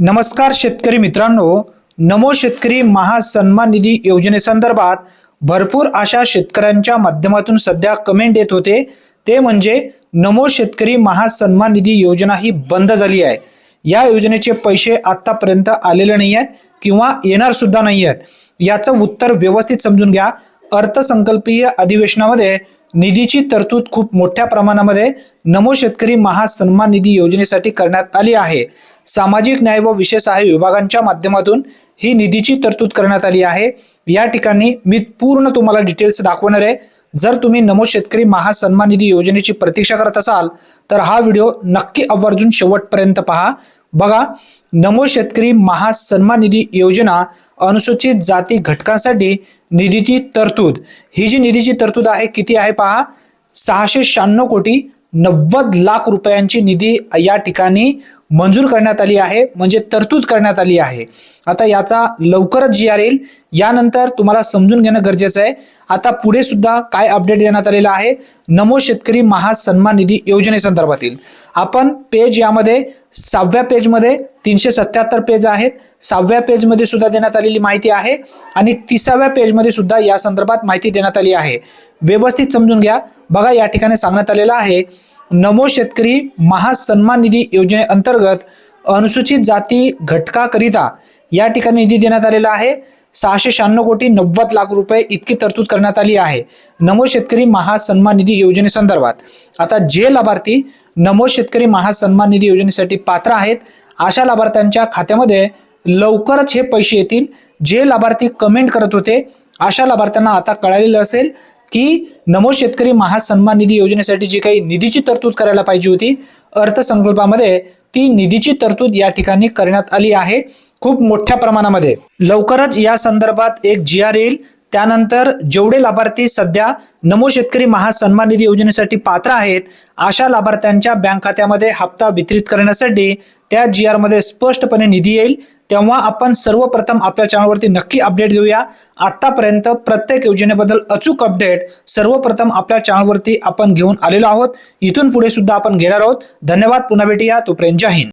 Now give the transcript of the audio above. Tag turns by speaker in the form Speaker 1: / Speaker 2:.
Speaker 1: नमस्कार शेतकरी मित्रांनो, नमो शेतकरी महासन्मान निधी योजनेसंदर्भात भरपूर अशा शेतकऱ्यांच्या माध्यमातून सध्या कमेंट येत होते। ते म्हणजे नमो शेतकरी महासन्मान निधी योजना ही बंद झाली आहे। या योजनेचे पैसे आतापर्यंत आलेले नाही आहेत किंवा येणार सुद्धा नाही आहेत। याचं उत्तर व्यवस्थित समजून घ्या। अर्थसंकल्पीय अधिवेशनामध्ये निधीची तरतूद खूप मोठ्या प्रमाणामध्ये नमो शेतकरी महासन्मान निधी योजनेसाठी करण्यात आली आहे। सामाजिक न्याय व विशेष सहाय्य विभागांच्या माध्यमातून ही निधीची तरतूद करण्यात आली आहे। या ठिकाणी मी पूर्ण तुम्हाला डिटेल्स दाखवणार आहे। जर तुम्ही नमो शेतकरी महासन्मान निधी योजनेची प्रतीक्षा करत असाल तर हा व्हिडिओ नक्की आवर्जून शेवटपर्यंत पहा। बघा, नमो शेतकरी महासन्मान निधी योजना अनुसूचित जाती घटकांसाठी निधीची तरतूद, ही जी निधीची तरतूद आहे किती आहे पहा, 696 कोटी 90 लाख रुपयांची निधी या ठिकाणी मंजूर करण्यात आली आहे, म्हणजे तरतूद करण्यात आली आहे। आता याचा लवकरच GR येईल, यानंतर तुम्हाला समजून घेणं गरजेचं आहे। आता पुढे सुद्धा काय अपडेट देण्यात आलेला आहे नमो शेतकरी महासन्मान निधी योजनेसंदर्भातील। आपण पेज यामध्ये 6व्या पेजमध्ये 377 पेज आहेत, 6व्या पेजमध्ये सुद्धा देण्यात आलेली माहिती आहे आणि 30व्या पेजमध्ये सुद्धा या संदर्भात माहिती देण्यात आली आहे। व्यवस्थित समजून घ्या। बघा, या ठिकाणी सांगण्यात आलेलं आहे नमो शेतकरी महासन्मान निधी योजनेअंतर्गत अनुसूचित जाती घटकाकरिता या ठिकाणी निधी देण्यात आलेला आहे। 696 कोटी 90 लाख रुपये इतकी तरतूद करण्यात आली आहे नमो शेतकरी महासन्मान निधी योजनेसंदर्भात। आता जे लाभार्थी नमो शेतकरी महासन्मान निधी योजनेसाठी पात्र आहेत अशा लाभार्थ्यांच्या खात्यामध्ये लवकरच हे पैसे येतील। जे लाभार्थी कमेंट करत होते अशा लाभार्थ्यांना आता कळालेलं असेल की नमो शेतकरी महासन्मान निधी योजनेसाठी जी काही निधीची तरतूद करायला पाहिजे होती अर्थसंकल्पामध्ये, ती निधीची तरतूद या ठिकाणी करण्यात आली आहे खूप मोठ्या प्रमाणामध्ये। लवकरच या संदर्भात एक GR येईल। त्यानंतर जेवढे लाभार्थी सध्या नमो शेतकरी महासन्मान निधी योजनेसाठी पात्र आहेत अशा लाभार्थ्यांच्या बँक खात्यामध्ये हप्ता वितरित करण्यासाठी त्या GR मध्ये स्पष्टपणे निधी येईल। तेव्हा आपण सर्वप्रथम आपल्या चॅनलवरती नक्की अपडेट घेऊया। आतापर्यंत प्रत्येक योजनेबद्दल अचूक अपडेट सर्वप्रथम आपल्या चॅनलवरती आपण घेऊन आलेलो आहोत। इथून पुढे सुद्धा आपण घेणार आहोत। धन्यवाद, पुन्हा भेटूया, तोपर्यंत जय हिंद।